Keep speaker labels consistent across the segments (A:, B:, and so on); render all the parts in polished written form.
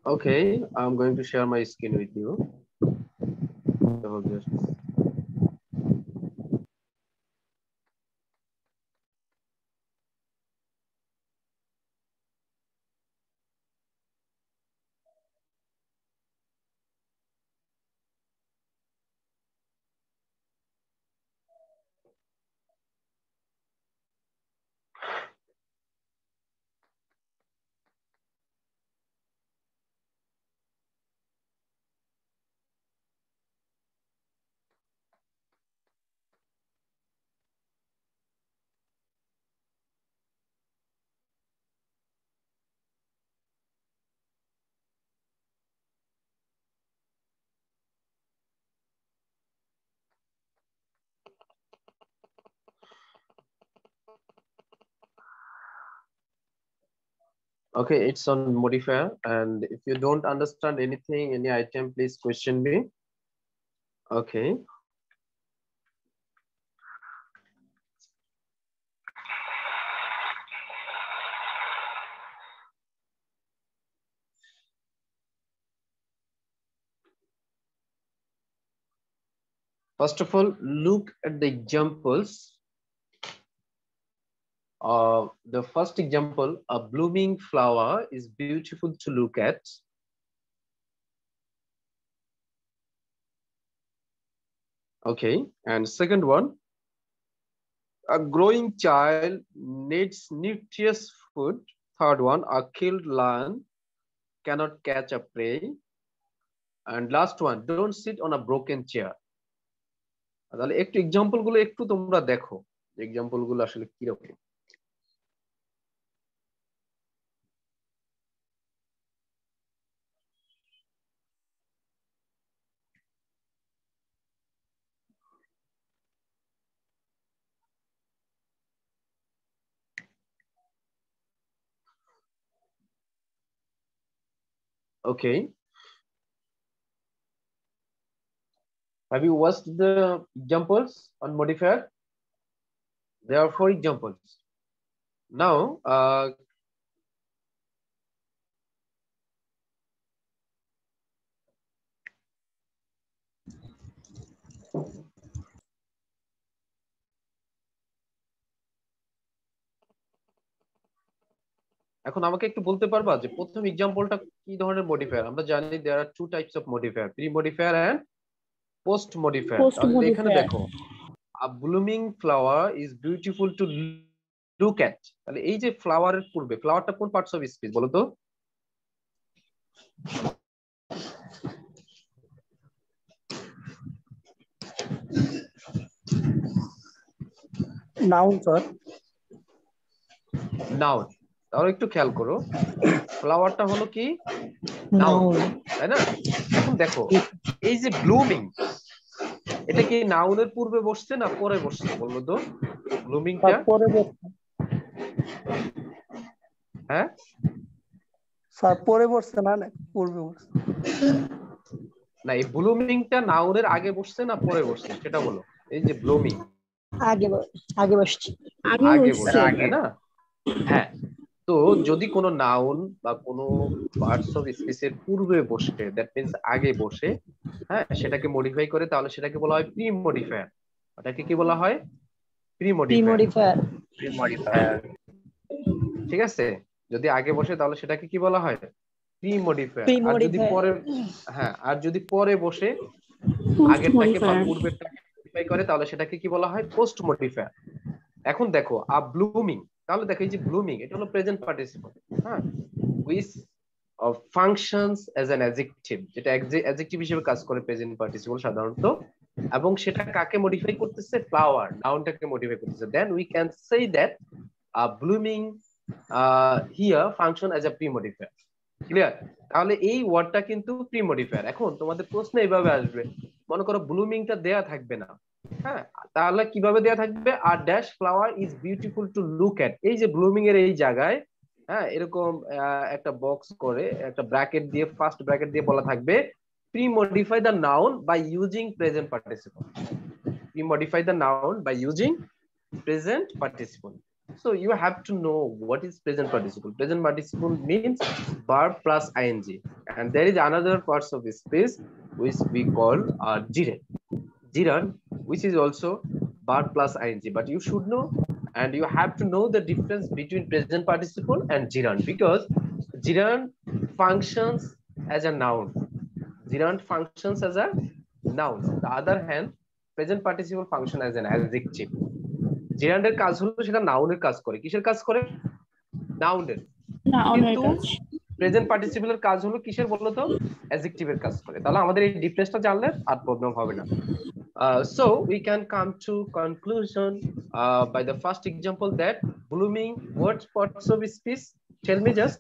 A: Okay, I'm going to share my screen with you. So just okay, it's on modifier, and if you don't understand anything, any item, please question me. Okay. First of all, look at the examples. The first example, a blooming flower is beautiful to look at. Okay, and second one, a growing child needs nutritious food. Third one, a killed lion cannot catch a prey. And last one, don't sit on a broken chair. তাহলে একটু example গুলো একটু তোমরা দেখো, example গুলো আসলে কিরকম। Okay. Have you watched the examples on modifier? There are 4 examples. Now, এখন আমাকে একটু বলতে পারবা যে প্রথম এক্সাম্পলটা কি ধরনের মডিফায়ার? আমরা জানি there are 2 types of modifier, pre modifier and post modifier. তাহলে এখানে দেখো, a blooming flower is beautiful to look at. তাহলে এই যে ফ্লাওয়ারের পূর্বে, ফ্লাওয়ারটা কোন পার্টস অফ স্পিচ বলো তো?
B: Noun sir.
A: নাউন। তাহলে একটু খেয়াল করো, ফ্লাওয়ারটা হলো কি নাউন, তাই না? এখন দেখো এই যে ব্লুমিং, এটা কি নাউনের পূর্বে বসছে না পরে বসছে বলবো তো? ব্লুমিংটা
B: পরে বসছে।
A: হ্যাঁ
B: স্যার পরে বসছে না পূর্বে বসছে।
A: না, এই ব্লুমিংটা নাউনের আগে বসছে না পরে বসছে সেটা বলো। এই যে ব্লুমিং
C: আগে বসছে,
A: আগে বসছে, তাই না? হ্যাঁ, তো যদি কোনো নাউন বা কোনো পার্টস অফ স্পিচের পূর্বে বসে, দ্যাট মিন্স আগে বসে, হ্যাঁ, সেটাকে মডিফাই করে, তাহলে সেটাকে বলা হয় প্রি মডিফায়ার। ওটাকে কি বলা হয়? Pre modifier. ঠিক আছে, যদি আগে বসে তাহলে সেটাকে কি বলা হয়? Pre modifier. আর যদি পরে, হ্যাঁ, আর যদি পরে বসে আগেরটাকে বা পূর্বেরটাকে মডিফাই করে তাহলে সেটাকে কি বলা হয়? Post modifier. এখন দেখো আ ব্লুমিং, তাহলে দেখো এই যে ব্লুমিং এটা হলো প্রেজেন্ট পার্টিসিপল, হ্যাঁ, which functions as an adjective, যেটা অ্যাডজেক্টিভ হিসেবে কাজ করে প্রেজেন্ট পার্টিসিপল সাধারণত, এবং সেটা কাকে মডিফাই করতেছে? ফ্লাওয়ার, নাউনটাকে মডিফাই করতেছে। Then we can say that a blooming here function as a pre modifier. Clear? তাহলে এই ওয়ার্ডটা কিন্তু প্রি মডিফায়ার। এখন তোমাদের প্রশ্ন এইভাবে আসবে, মনে করো ব্লুমিংটা দেয়া থাকবে না, হ্যাঁ, তাহলে কিভাবে দেয়া থাকবে? আর dash flower is beautiful to look at. এই যে ব্লুমিং এর এই জায়গায়, হ্যাঁ, এরকম একটা বক্স করে একটা ব্র্যাকেট দিয়ে, ফার্স্ট ব্র্যাকেট দিয়ে বলা থাকবে pre modify the noun by using present participle. Pre modify the noun by using present participle. So you have to know what is present participle. Present participle means verb plus ing, And there is another parts of speech which we call gerund. Gerund, which is also verb plus ing, but you should know and you have to know the difference between present participle and gerund, because gerund functions as a noun. Gerund functions as a noun. On the other hand, present participle function as an adjective. gerunডের কাজ হলো সেটা নাউনের কাজ করে। কিসের কাজ করে? নাউনের। কিন্তু প্রেজেন্ট পার্টিসিপলের কাজ হলো কিসের বলতো? অ্যাডজেক্টিভের কাজ করে। তাহলে আমাদের এই ডিফারেন্সটা জানলে আর প্রবলেম হবে না। So we can come to conclusion by the first example that blooming, what parts of speech? Tell me just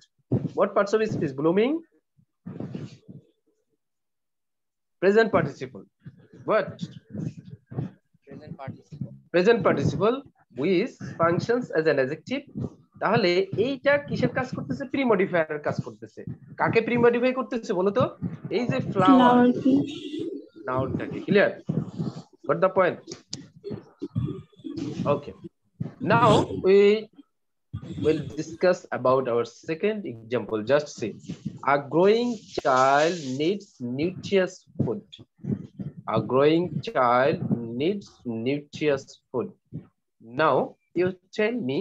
A: what parts of speech? Blooming, present participle. What? Present participle which functions as an adjective. তাহলে এইটা কিসের কাজ করতেছে? Pre মডিফায়ারের কাজ করতেছে। কাকে pre modify করতেছে বলো তো? এই যে ফ্লাওয়ার নাউনটাকে। Clear? Got the point? Okay. Now we will discuss about our second example. Just see. A growing child needs nutritious food. A growing child needs nutritious food. Now you tell me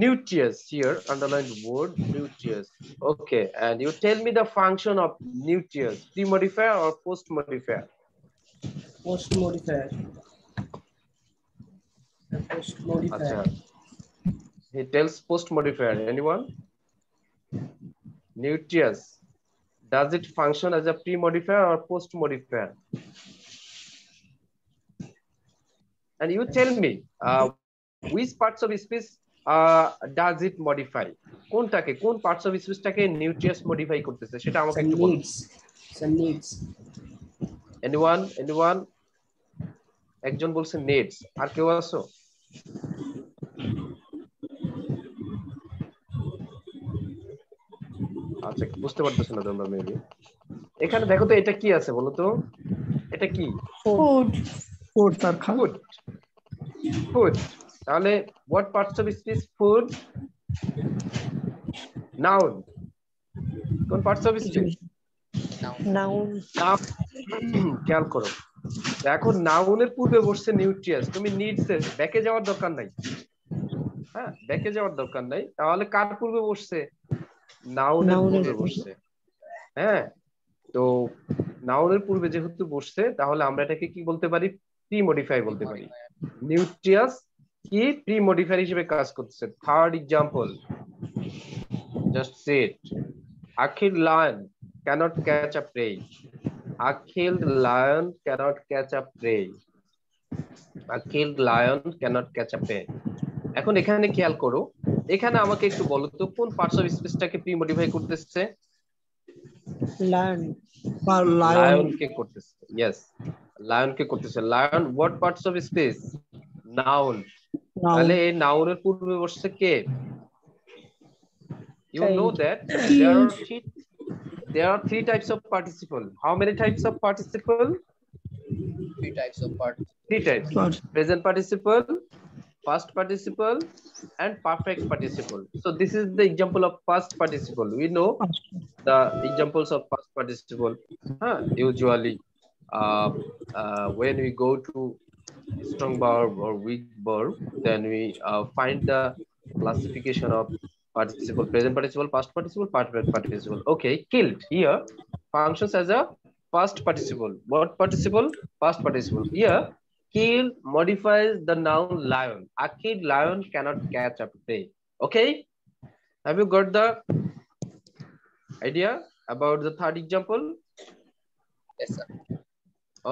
A: nutritious, here underlined word nutritious. Okay, and you tell me the function of nutritious, pre-modifier or post-modifier?
D: Post-modifier. Post-modifier.
A: He tells post-modifier. Anyone? Nutritious. Does it function as a pre-modifier or post-modifier? And you tell me which parts of speech does it modify? কোনটাকে, কোন parts of speech টাকে nutritious modify করতেছে সেটা আমাকে একটু বলুন।
D: Needs.
A: Anyone? একজন বলছে needs, আর কেউ আছো? আচ্ছা, বুঝতে পারতেছ না তোমরা মেবি। এখানে দেখো তো এটা কি আছে বলো তো? এটা কি?
B: ফুড তার খাবার।
A: ফুড। তাহলে what parts of speech? Food, noun. কোন parts of speech?
C: নাউন।
A: খেয়াল করো, দেখো নাউনের পূর্বে বসছে নিউট্রিয়াস, তুমি নিডস এর ব্যাকে যাওয়ার দরকার নাই। হ্যাঁ, ব্যাকে যাওয়ার দরকার নাই। তাহলে কার পূর্বে বসছে? নাউনের পূর্বে বসছে। হ্যাঁ, তো নাউনের পূর্বে যেহেতু বসছে তাহলে আমরা এটাকে কি বলতে পারি? প্রি মডিফাই বলতে পারি। নিউট্রিয়াস কি প্রি মডিফায়ার হিসেবে কাজ করতেছে। Third example, just say it. A killed lion cannot catch a prey. A killed lion cannot catch a prey. A killed lion cannot catch a prey. এখন এখানে খেয়াল করো, এখানে আমাকে একটু বলো তো কোন পার্টস অফ স্পিচটাকে প্রি মডিফাই করতেছে? লায়ন কে করতেছে। ইয়েস, লায়ন কে করতেছে। Lion what parts of speech? Noun. তাহলে এই নাউনের পূর্বে বসছে কে? You know that there are three types of participle. How many types of participle? Three types. Present participle, past participle, and perfect participle. So this is the example of past participle. We know the examples of past participle. Usually, when we go to strong verb or weak verb, then we find the classification of participle: present participle, past participle, perfect participle. Okay, killed here functions as a past participle. What participle? Past participle. Here, killed modifies the noun lion. A killed lion cannot catch a prey. Okay, have you got the idea about the third example?
D: Yes, sir.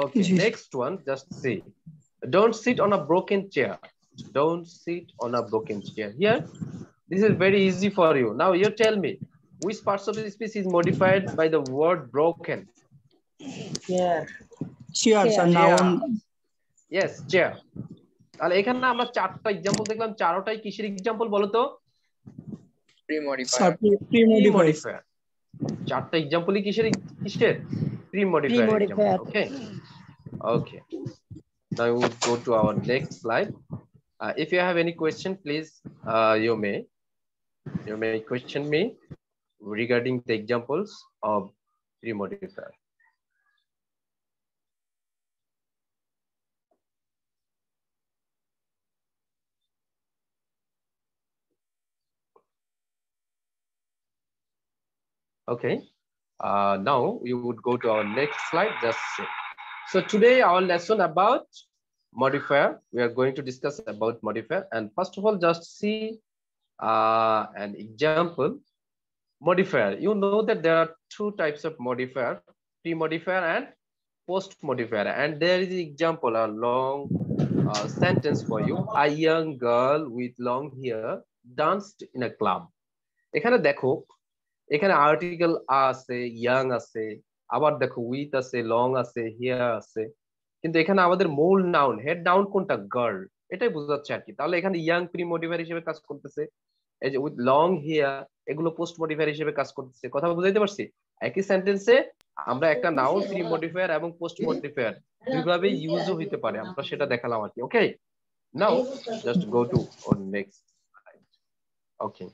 A: Okay, next one, just see. Don't sit on a broken chair. Don't sit on a broken chair. Here, this is very easy for you. Now you tell me, which parts of the speech is modified by the word broken?
B: Chairs are noun.
A: Yes, chair. তাহলে এখানে আমরা চারটা example দেখলাম, চারটাই কিসের example বলো তো? Pre-modifier. চারটা এক্সাম্পলই কিসের? Pre-modifier. Okay. Now we will go to our next slide. If you have any question, please you may question me. regarding the examples of pre-modifier. Okay, now we would go to our next slide. Just so today our lesson about modifier. We are going to discuss about modifier, and first of all, just see an example. Modifier. You know that there are two types of modifier: pre-modifier and post-modifier. And there is an example, a long sentence for you. A young girl with long hair danced in a club. এখানে দেখো, এখানে article আছে, young আছে, আবার দেখো with আছে, long আছে, here আছে, কিন্তু এখানে আমাদের মূল নাউন, হেড নাউন কোনটা? গার্ল, এটাই বোঝাচ্ছে আর কি। তাহলে এখানে ইয়াং প্রি মডিফায়ার হিসেবে কাজ করতেছে, এই যে উইথ লং হিয়ার এগুলো পোস্ট মডিফায়ার হিসেবে কাজ করতেছে। কথা বুঝাইতে পারছি? একই সেন্টেন্সে আমরা একটা নাউন প্রি মডিফায়ার এবং পোস্ট মডিফায়ার দুইভাবে ইউজও হইতে পারে, আমরা সেটা দেখালাম আর কি। Okay, now just go to on next slide. Okay,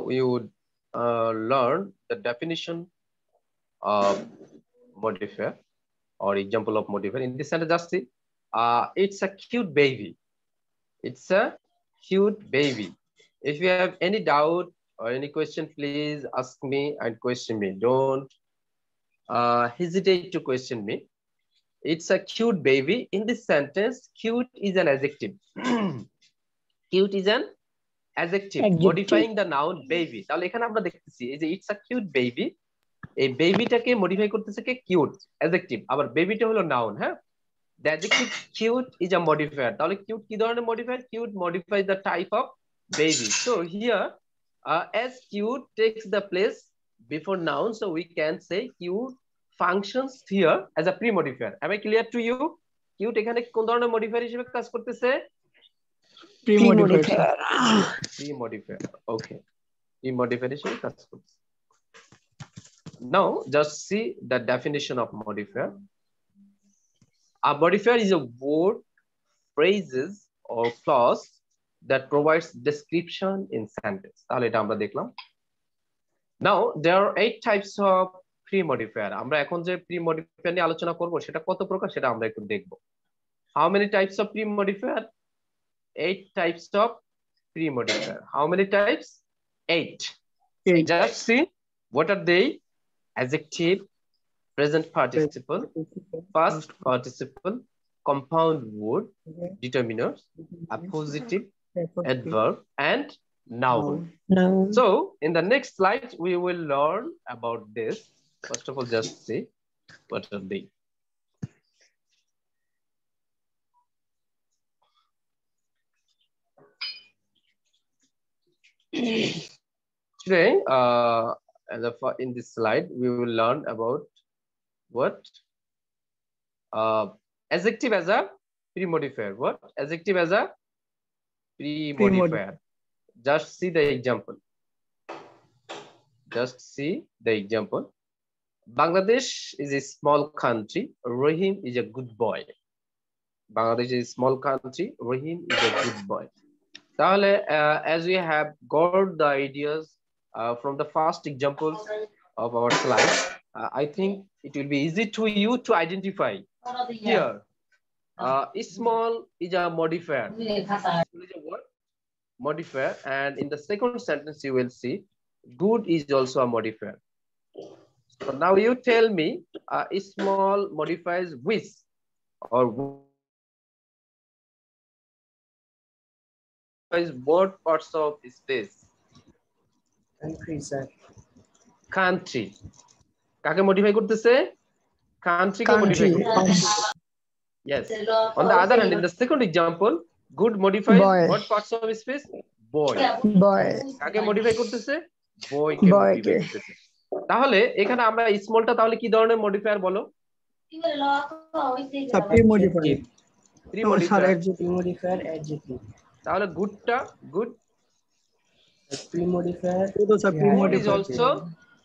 A: we would learn the definition of modifier or example of modifier. In this sentence, just see, it's a cute baby. It's a cute baby. If you have any doubt or any question, please ask me and question me. Don't hesitate to question me. It's a cute baby. In this sentence, cute is an adjective. Cute is an adjective modifying the noun baby. তাহলে এখানে আমরা দেখতেছি এই যে it's a cute baby, এই বেবিটাকে modify করতেছে কে? Cute, adjective. আবার বেবিটা হলো নাউন। হ্যাঁ, the adjective cute is a modifier. তাহলে কিউট কি ধরনের modifier? Cute modifies the type of baby. So here as cute takes the place before noun, so we can say cute functions here as a pre-modifier. Am I clear to you? Cute এখানে কোন ধরনের modifier হিসেবে কাজ করতেছে?
C: Pre-modifier.
A: Pre-modifier. Okay, pre-modifier হিসেবে কাজ করতেছে। Now just see the definition of modifier. A modifier is a word, phrases or clause that provides description in sentence. তাহলে এটা আমরা দেখলাম। Now there are 8 types of pre-modifier. আমরা এখন যে pre-modifier নিয়ে আলোচনা করব সেটা কত প্রকার সেটা আমরা একটু দেখব। How many types of pre-modifier? 8 types of pre-modifier. How many types? 8. Just see what are they? Adjective, present participle, past participle, compound word, determiners, appositive, adverb, and noun. So in the next slide we will learn about this. First of all, just see what are they. Today, in this slide, we will learn about what? Adjective as a pre-modifier. What? Adjective as a pre-modifier. Just see the example. Just see the example. Bangladesh is a small country. Rahim is a good boy. Bangladesh is a small country. Rahim is a good boy. তাহলে as we have got the ideas from the first examples of our slide, I think it will be easy to you to identify here. Small is a modifier. Is a what? Modifier, and in the second sentence you will see good is also a modifier. So now you tell me small modifies which or what parts of space?
D: Country, sir.
A: Country. কাকে modify করতেছে? Country কে modify করতেছে। Yes. On the other hand, in the second example, good modifies what parts of space? Boy.
C: Boy.
A: কাকে modify করতেছে? Boy কে modify করতেছে। তাহলে এখানে আমরা স্মলটা তাহলে কি ধরনের মডিফায়ার বলো?
B: Pre-modifier.
D: Pre-modifier adjective.
A: তাহলে গুডটা good
D: Pre-modifier.
A: Good is also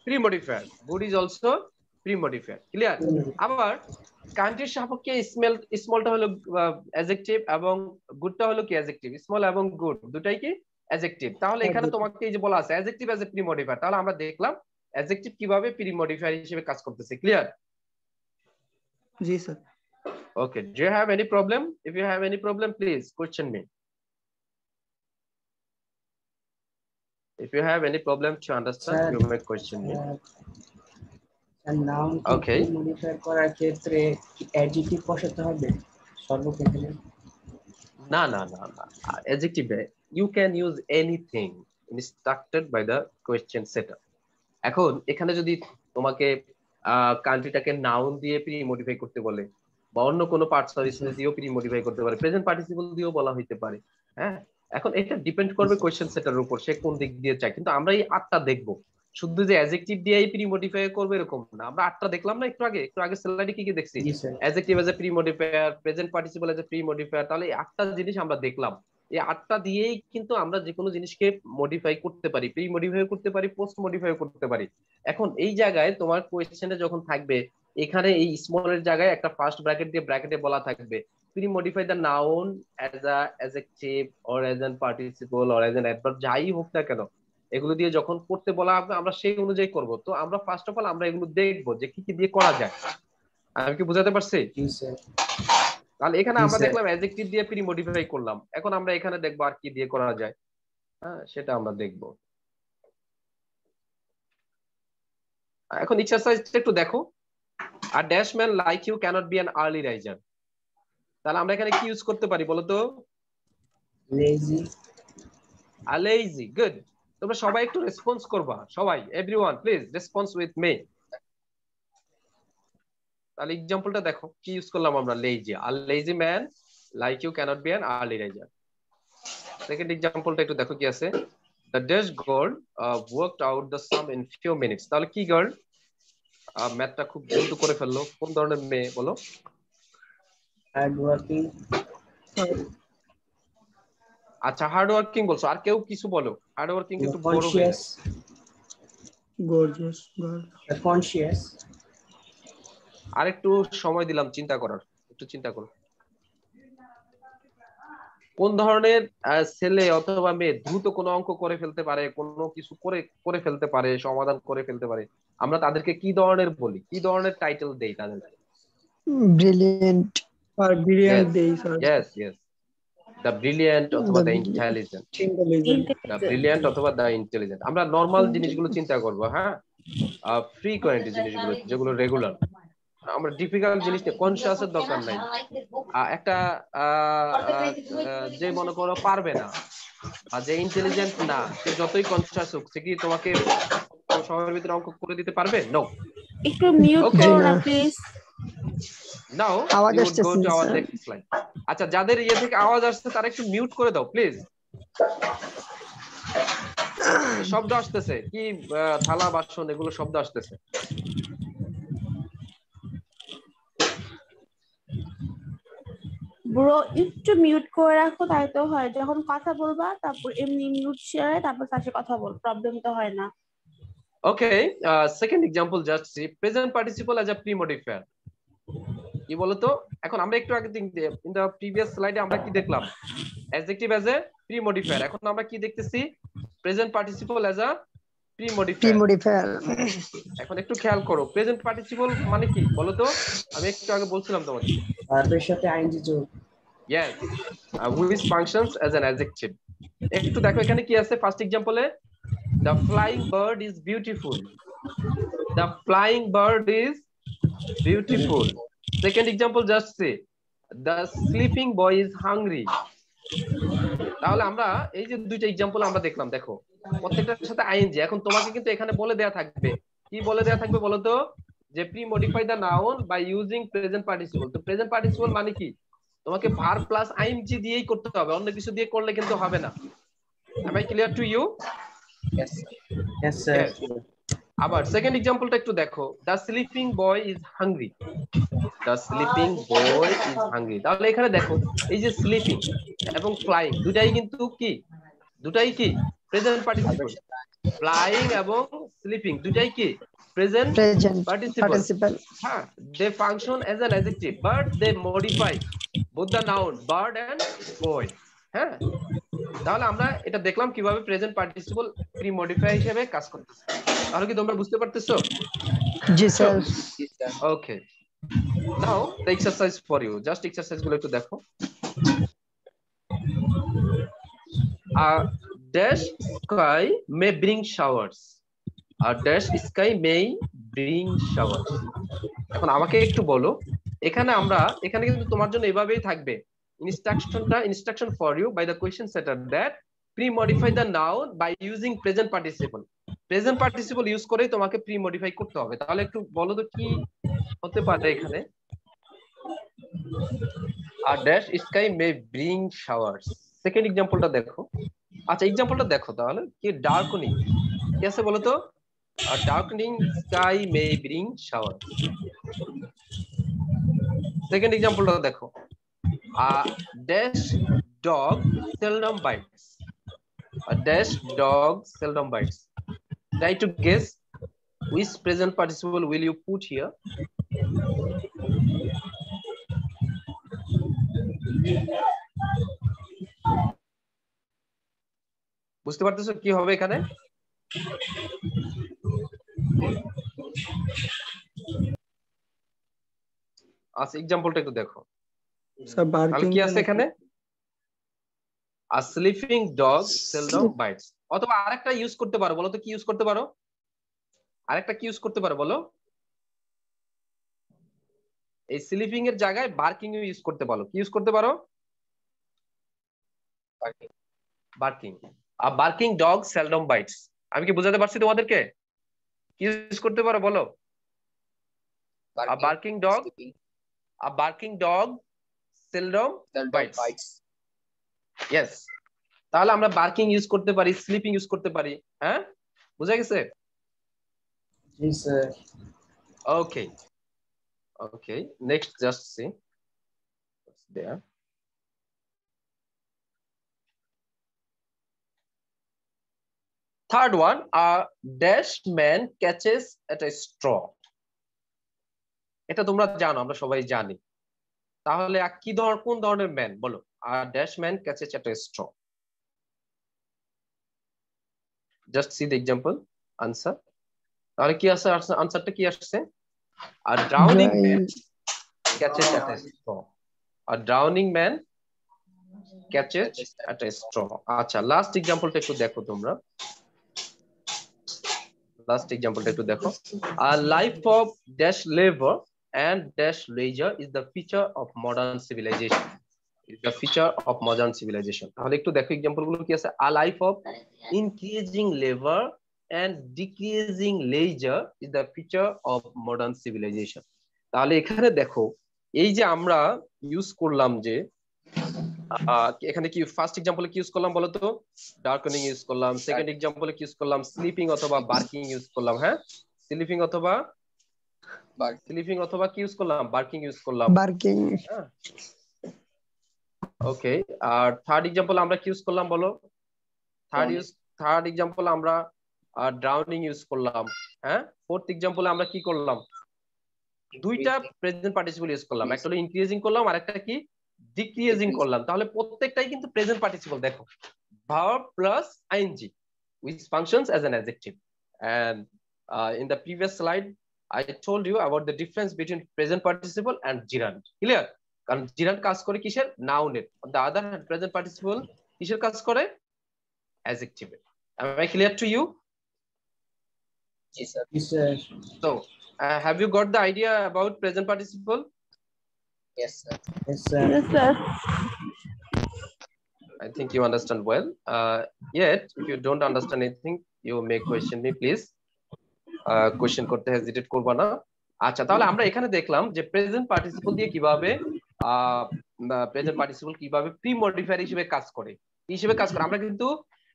A: pre-modifier. Good is also pre-modifier. Clear? আবার কান্ট্রির সাপেক্ষে স্মলটা হলো অ্যাডজেক্টিভ এবং গুডটা হলো কি অ্যাডজেক্টিভ। স্মল এবং গুড দুটাই কি অ্যাডজেক্টিভ। তাহলে এখানে তোমাকে এই যে বলা আছে adjective as a pre modifier, তাহলে আমরা দেখলাম অ্যাডজেক্টিভ কিভাবে প্রি মডিফায়ার হিসেবে কাজ করতেছে। Clear?
B: G sir.
A: Okay, do you have any problem? If you have any problem, please question me. If you have any problem to understand,
D: Sir,
A: you may question me.
D: Noun
A: Okay.
D: Modify করার ক্ষেত্রে কি adjective বসাতে হবে সর্বক্ষেত্রে?
A: না না না না, adjective you can use anything instructed by the question setter. এখন এখানে যদি তোমাকে কান্ট্রিটাকে নাউন দিয়ে প্রি মডিফাই করতে বলে বা অন্য কোনো পার্টস অফ স্পিচ দিয়েও প্রি মডিফাই করতে পারে, প্রেজেন্ট পার্টিসিপল দিয়েও বলা হইতে পারে। হ্যাঁ, এখন এটা ডিপেন্ড করবে কোয়েশ্চেন সেটার উপর, সে কোন দিক দিয়ে চায়। কিন্তু আমরা এই 8টা দেখবো, শুধু যে অ্যাডজেক্টিভ দিয়েই প্রি মডিফাই করবে এরকম না। আমরা 8টা দেখলাম না একটু আগে স্লাইডে কি কি দেখছি? Adjective as a pre modifier, present participle as a pre modifier. তাহলে এই 8টা জিনিস আমরা দেখলাম। এই 8টা দিয়েই কিন্তু আমরা যে কোনো জিনিসকে মডিফাই করতে পারি, প্রি মডিফাই করতে পারি, পোস্ট মডিফাই করতে পারি। এখন এই জায়গায় তোমার কোয়েশ্চেনে যখন থাকবে এখানে এই স্মলের জায়গায় একটা ফার্স্ট ব্র্যাকেট দিয়ে ব্র্যাকেটে বলা থাকবে pre modify the noun as a adjective or as an participle or as an adverb, যাই হোক না কেন এগুলো দিয়ে যখন করতে বলা হবে আমরা সেই অনুযায়ী করব। তো আমরা ফার্স্ট অফ অল আমরা এগুলো দেখবো যে কি কি দিয়ে করা যায়। আমি কি বুঝাতে পারছি? তাহলে এখানে আমরা দেখলাম অ্যাডজেক্টিভ দিয়ে প্রি মডিফাই করলাম, এখন আমরা এখানে দেখবো আর কি দিয়ে করা যায়। হ্যাঁ, সেটা আমরা দেখবো। এখন এক্সারসাইজটা একটু দেখো। আর dash man like you cannot be an early riser. তাহলে আমরা এখানে কি ইউজ করতে পারি বলো তো? লেজি। Lazy, good. তোমরা সবাই একটু রেসপন্স করবা, সবাই, everyone please response with me. তাহলে एग्जांपलটা দেখো কি ইউজ করলাম আমরা, lazy. A lazy man like you cannot be an early riser. Second एग्जांपलটা একটু দেখো কি আছে। The Dutch girl worked out the sum in few minutes. তাহলে কি গার্ল ম্যাথটা খুব দ্রুত করে ফেললো, কোন ধরনের মেয়ে বলো? Hard working. আচ্ছা, হার্ড ওয়ার্কিং বলছো, আর কেউ কিছু বলো। হার্ড ওয়ার্কিং কিন্তু বড় হয়ে যায়।
B: Gorgeous,
A: conscious. আর একটু সময় দিলাম চিন্তা করার, একটু চিন্তা করো। কোন ধরনের ছেলে অথবা মেয়ে দ্রুত কোনো অঙ্ক করে ফেলতে পারে, কোনো কিছু করে ফেলতে পারে, সমাধান করে ফেলতে পারে, আমরা তাদেরকে কি ধরনের বলি, কি ধরনের টাইটেল দেই তাদেরকে?
B: ব্রিলিয়ান্ট। আর ব্রিলিয়ান্ট দেই sir.
A: Yes yes, the brilliant অথবা দ্য ইন্টেলিজেন্ট। দ্য ব্রিলিয়ান্ট অথবা দ্য ইন্টেলিজেন্ট। আমরা নরমাল জিনিসগুলো চিন্তা করব। হ্যাঁ, ফ্রিকোয়েন্ট জিনিসগুলো যেগুলো রেগুলার। আমরা ডিফিকাল্ট জিনিস নিয়ে কনসিয়াসের দরকার নাই। একটা যে মনে করো পারবে না আর যে ইন্টেলিজেন্ট না, সে যতই কনসিয়াস হোক সে কি তোমাকে সময়ের ভিতরে অঙ্ক করে দিতে পারবে? নো।
C: একটু মিউট করো না please.
A: Now you would go to our next slide. আচ্ছা, যাদের ইয়ে থেকে আওয়াজ আসছে তারা একটু মিউট করে দাও প্লিজ। শব্দ আসতেছে কি, থালা বাসন এগুলো শব্দ আসতেছে।
C: ব্রো একটু মিউট করে রাখো, তাই তো হয়। যখন কথা বলবা তারপর এমনি মিউট শেয়ারে তারপর তার সাথে কথা বল, প্রবলেম তো হয় না।
A: Okay, second example just see present participle as a pre modifier. কি বলতো? এখন আমরা একটু আগে ইন দা প্রিভিয়াস স্লাইডে আমরা কি দেখলাম? Adjective as a pre modifier. এখন আমরা কি দেখতেছি? Present participle as a pre modifier. এখন একটু খেয়াল করো, প্রেজেন্ট পার্টিসিপল মানে কি বলতো? আমি একটু আগে বলছিলাম তোমাকে,
D: ভার্বের সাথে আইএনজি যোগ।
A: yes, which functions as an adjective. একটু দেখো এখানে কি আছে first एग्जांपल-এ, the flying bird is beautiful. The flying bird is beautiful. Second example just say the sleeping boy is hungry. তাহলে আমরা এই যে দুইটা एग्जांपल আমরা দেখলাম, দেখো প্রত্যেকটার সাথে আইএনজি। এখন তোমাকে কিন্তু এখানে বলে দেয়া থাকবে, কি বলে দেয়া থাকবে বলো তো? যে pre modify the noun by using present participle. তো প্রেজেন্ট পার্টিসিপল মানে কি? তোমাকে ভার্ব প্লাস আইএনজি দিয়েই করতে হবে, অন্য কিছু দিয়ে করলে কিন্তু হবে না। Am I clear to you?
D: Yes. Yes sir.
A: আবার সেকেন্ড एग्जांपलটা একটু দেখো, the sleeping boy is hungry. The sleeping boy is hungry. তাহলে এখানে দেখো এই যে স্লিপিং এবং ফ্লাইং দুটাই কিন্তু কি, দুটাই কি প্রেজেন্ট পার্টিসিপল। ফ্লাইং এবং স্লিপিং দুটাই কি প্রেজেন্ট পার্টিসিপল। হ্যাঁ, they function as an adjective but they modify both the noun bird and boy. হ্যাঁ, তাহলে আমরা এটা দেখলাম কিভাবে প্রেজেন্ট পার্টিসিপল প্রি মডিফায়ার হিসেবে কাজ করতেছে। তাহলে কি তোমরা বুঝতে পারতেছো?
B: জি sir.
A: Okay, now the exercise for you, just exercise গুলো একটু দেখো। A dash sky may bring showers. A dash sky may bring showers. এখন আমাকে একটু বলো, এখানে কিন্তু তোমার জন্য এভাবেই থাকবে instruction for you by the question setter that pre-modify the noun by using present participle. Present participle use করেই তোমাকে প্রি মডিফাই করতে হবে। তাহলে একটু বলো তো কি হতে পারে এখানে? A dash sky may bring showers. Second এক্সাম্পলটা দেখো। আচ্ছা এক্সাম্পলটা দেখো তাহলে কি ডার্কনিং কি আছে বলো তো? A darkening sky may bring showers. Second এক্সাম্পলটা দেখো। A dash dog seldom bites. A dash dog seldom bites. Try to guess which present participle will you put here? বুঝতে পারতেছো কি হবে এখানে? আচ্ছা এক্সাম্পলটা একটু দেখো।
B: স্যার বার্কিং
A: কি আছে এখানে? A sleeping dog seldom bites. অথবা আরেকটা ইউজ করতে পারো, বলো তো কি ইউজ করতে পারো? আরেকটা কি ইউজ করতে পারো বলো? এই স্লিপিং এর জায়গায় বার্কিং ইউজ করতে পারো। কি ইউজ করতে পারো? Barking. A barking dog seldom bites. আমি কি বোঝাতে পারছি তোমাদেরকে? কি ইউজ করতে পারো বলো? A barking dog seldom bites. Yes. তাহলে আমরা বার্কিং ইউজ করতে পারি, স্লিপিং ইউজ করতে পারি। হ্যাঁ, বুঝা গেছে?
D: জি sir.
A: Okay. Okay. Next, just see. What's there? Third one, a dash man catches at a straw. এটা তোমরা জানো, আমরা সবাই জানি। তাহলে কোন ধরনের ম্যান বলো? A dash man catches at a straw. Just see the example, answer. তাহলে কি আছে? আনসারটা কি আসছে? A drowning man catches at a straw. A drowning man catches at a straw. আচ্ছা লাস্ট এক্সাম্পলটা একটু দেখো তোমরা। লাস্ট এক্সাম্পলটা একটু দেখো। A life of dash labor and dash leisure is the feature of modern civilization. Is the feature of modern civilization. তাহলে একটু দেখো example গুলো কি আছে। A life of increasing labor and decreasing leisure is the feature of modern civilization. তাহলে এখানে দেখো এই যে আমরা ইউজ করলাম যে এখানে কি ফার্স্ট এক্সাম্পলে কি ইউজ করলাম বলো তো? ডার্কনিং ইউজ করলাম। সেকেন্ড এক্সাম্পলে কি ইউজ করলাম? স্লিপিং অথবা বার্কিং ইউজ করলাম। হ্যাঁ, স্লিপিং অথবা কি ইউজ করলাম? বার্কিং ইউজ করলাম।
B: বার্কিং।
A: ওকে, আর থার্ড এক্সাম্পল আমরা কি ইউজ করলাম বলো? থার্ড এক্সাম্পল আমরা ড্রাউনিং ইউজ করলাম। হ্যাঁ, ফোর্থ এক্সাম্পলে আমরা কি করলাম? দুইটা প্রেজেন্ট পার্টিসিপল ইউজ করলাম, একটা হলো ইনক্রিজিং করলাম আর একটা কি ডিক্রিজিং করলাম। তাহলে প্রত্যেকটাই কিন্তু প্রেজেন্ট পার্টিসিপল। দেখো verb plus ing which functions as an adjective, and in the previous slide I told you about the difference between present participle and gerund. Clear? কারণ gerund কাজ করে কিসের? noun এর। on the other hand present participle কিসের কাজ করে? adjective এর। am I clear to you?
D: G sir. G sir.
A: So have you got the idea about present participle?
D: Yes sir. Yes sir.
C: Yes, sir.
A: I think you understand well. Yet, if you don't understand anything, you may question me, please. Question করতে hesitate করবা না। আচ্ছা, তাহলে আমরা এখানে দেখলাম যে present participle দিয়ে কিভাবে প্রেজেন্ট পার্টিসিপল কিভাবে প্রি মডিফায়ার হিসেবে কাজ করে। আমরা কিন্তু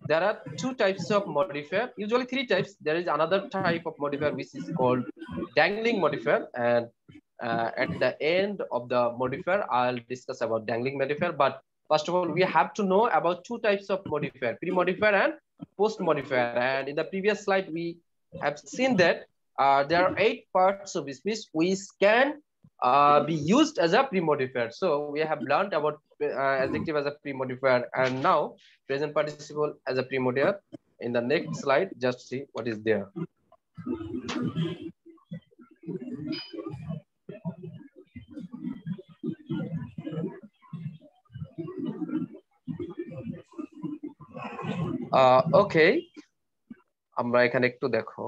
A: there are two types of modifier, usually three types. There is another type of modifier which is called dangling modifier, and at the end of the modifier I'll discuss about dangling modifier. But first of all, we have to know about two types of modifier, pre-modifier and post-modifier. And in the previous slide, we have seen that there are 8 parts of speech which can be used as a pre-modifier. So we have learned about adjective as a pre-modifier, and now present participle as a pre-modifier. In the next slide, just see what is there. Okay, আমরা এখানে একটু দেখো।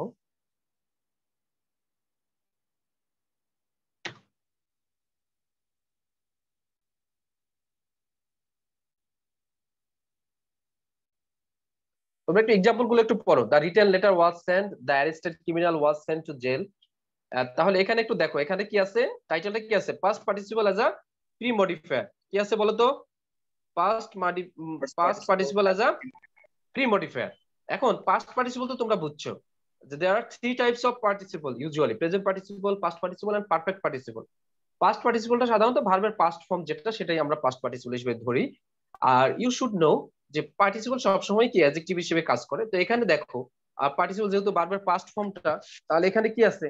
A: তোমরা একটু example গুলো একটু পড়ো। The written letter was sent, the arrested criminal was sent to jail. তাহলে এখানে একটু দেখো, এখানে কি আছে, টাইটেলটা কি আছে, past participle as a pre modifier. কি আছে বলো তো? Past participle as a pre modifier. এখন পাস্ট পার্টিসিপল তো তোমরা বুঝছো যে there are three types of participle usually: present participle, past participle and perfect participle. Past পার্টিসিপলটা সাধারণত ভার্বের পাস্ট ফর্ম যেটা, সেটাই আমরা পাস্ট পার্টিসিপল হিসেবে ধরি। আর ইউ শুড নো যে পার্টিসিপল সবসময় কি অ্যাডজেক্টিভ হিসেবে কাজ করে। তো এখানে দেখো পার্টিসিপল যেহেতু ভার্বের পাস্ট ফর্মটা, তাহলে এখানে কি আছে,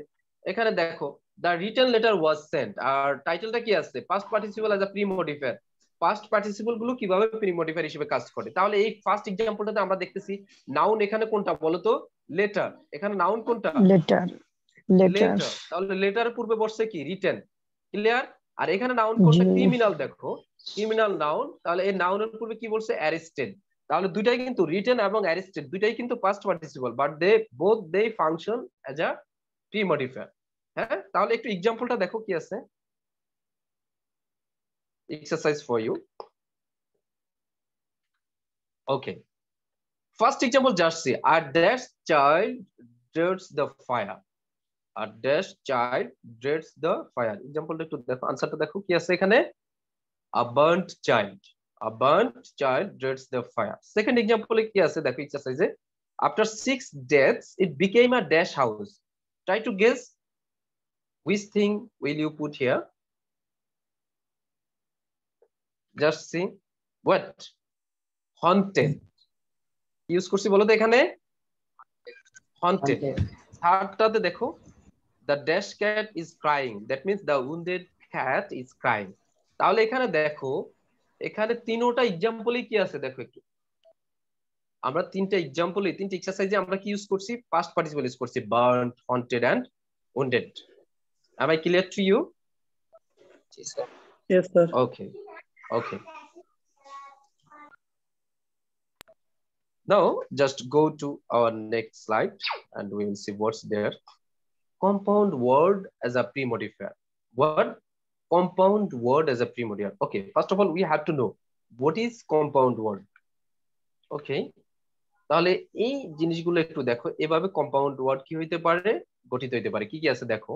A: এখানে দেখো the written letter was sent, আর টাইটেলটা কি আছে, past participle as a pre modifier. Past participle গুলো কিভাবে প্রি মডিফায়ার হিসেবে কাজ করে। তাহলে এই ফার্স্ট এক্সাম্পলটাতে আমরা দেখতেছি নাউন এখানে কোনটা বলতো, লেটার। এখানে নাউন কোনটা,
B: লেটার।
A: লেটার। তাহলে লেটার পূর্বে বসছে কি, রিটেন। ক্লিয়ার? আর এখানে নাউন কোনটা, ক্রিমিনাল। দেখো ক্রিমিনাল নাউন, তাহলে এই নাউনের পূর্বে কি বলছে, অ্যারেস্টেড। তাহলে দুইটাই কিন্তু, রিটেন এবং অ্যারেস্টেড দুইটাই কিন্তু past participle, but they function as a pre modifier. হ্যাঁ, তাহলে একটু এক্সাম্পলটা দেখো কি আছে। Exercise for you. Okay. First example, just see a dash child dreads the fire. A dash child dreads the fire. Example টা একটু দেখো, আনসারটা দেখো কি আছে এখানে, a burnt child. A burnt child dreads the fire. Second example কি আছে দেখো exercise A, after 6 deaths it became a dash house. Try to guess which thing will you put here. Just see what, haunted use করছি বলো তো এখানে, haunted। থার্ডটাতে দেখো the dash cat is crying, that means the wounded cat is crying। তাহলে এখানে দেখো, এখানে তিনটা এক্সাম্পলই কি আছে দেখো একটু, আমরা তিনটা এক্সাম্পলই, তিনটা এক্সারসাইজে আমরা কি ইউজ করছি, পাস্ট পার্টিসিপল ইউজ করছি, burnt, haunted and wounded। Am I clear to you?
D: Yes sir.
B: Yes sir.
A: Okay. Okay. Now just go to our next slide and we will see what's there. Compound word as a pre-modifier. What? Compound word as a pre-modifier. Okay, first of all we have to know what is compound word. Okay, তাহলে এই জিনিসগুলো একটু দেখো, এভাবে compound word কি হইতে পারে, গঠিত হইতে পারে। কি কি আছে দেখো,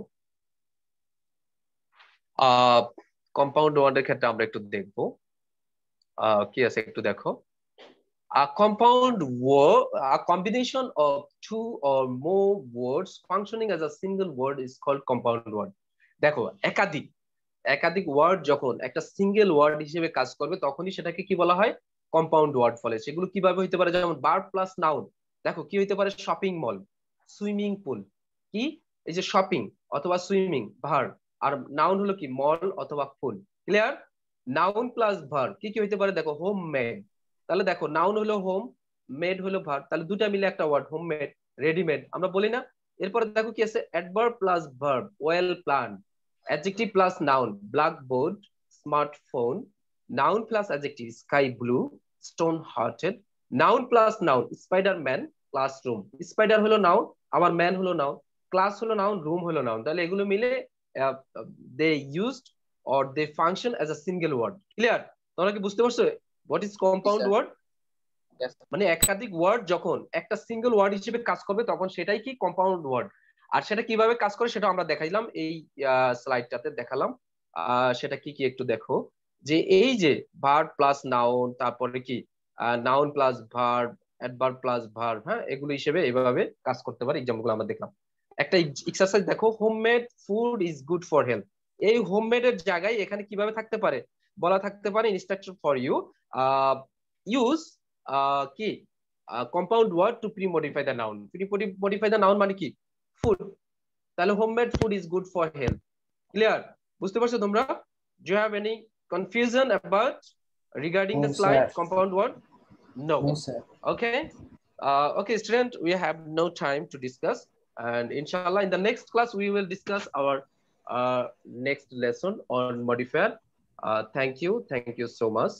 A: কম্পাউন্ড ওয়ার্ডের ক্ষেত্রে আমরা একটু দেখবো কি আছে একটু দেখো। A compound word, a combination of two or more words functioning as a single word is called compound word. দেখো একাধিক ওয়ার্ড যখন একটা সিঙ্গেল ওয়ার্ড হিসেবে কাজ করবে তখনই সেটাকে কি বলা হয়, কম্পাউন্ড ওয়ার্ড বলে। সেগুলো কিভাবে হইতে পারে, যেমন ভার্ব প্লাস নাউন। দেখো কি হইতে পারে, শপিং মল, সুইমিং পুল। কি, এই যে শপিং অথবা সুইমিং ভার্ব, আর নাউন হলো কি, মল অথবা ফুল। ক্লিয়ার? নাউন প্লাস ভার্ব কি কি হইতে পারে দেখো, হোম মেড। তাহলে দেখো নাউন হলো হোম, মেড হলো ভার্ব, তাহলে দুটা মিলে একটা ওয়ার্ড, হোম মেড, রেডিমেড আমরা বলি না। এরপরে দেখো কি আছে, adverb plus verb, well plan. Adjective plus noun, blackboard, smartphone. Noun plus adjective, sky blue, stone hearted. Noun plus noun, Spiderman, classroom. Spider হলো নাউন, আমার ম্যান হলো নাউন, ক্লাস হলো নাউন, রুম হলো নাউন। তাহলে এগুলো মিলে they used or they function as a single word. Clear? তোমরা কি বুঝতে পারছো what is compound word? মানে একাধিক ওয়ার্ড যখন একটা সিঙ্গেল ওয়ার্ড হিসেবে কাজ করবে তখন সেটাই কি, কম্পাউন্ড ওয়ার্ড। আর সেটা কিভাবে কাজ করে সেটা আমরা দেখাইলাম, এই স্লাইডটাতে দেখালাম। সেটা কি কি একটু দেখো, যে এই যে ভার্ব প্লাস নাউন, তারপরে কি noun plus verb, adverb plus verb, হ্যাঁ এগুলো হিসেবে এইভাবে কাজ করতে পারে। এক্সাম্পলগুলো আমরা দেখলাম। একটা এক্সারসাইজ দেখো, homemade food is good for health. এই হোমমেড এর জায়গায় এখানে কিভাবে থাকতে পারে, বলা থাকতে পারে ইনস্ট্রাকশন ফর ইউ, ইউজ কি compound word to pre modify the noun. Pre modify the noun মানে কি, ফুড। তাহলে homemade food is good for health. Clear? বুঝতে পারছো তোমরা? Do you have any confusion about regarding
D: No,
A: the slide
D: sir.
A: compound word? No.
D: No, sir.
A: Okay. Okay, student, we have no time to discuss, and inshallah in the next class we will discuss our next lesson on modifier. Thank you so much.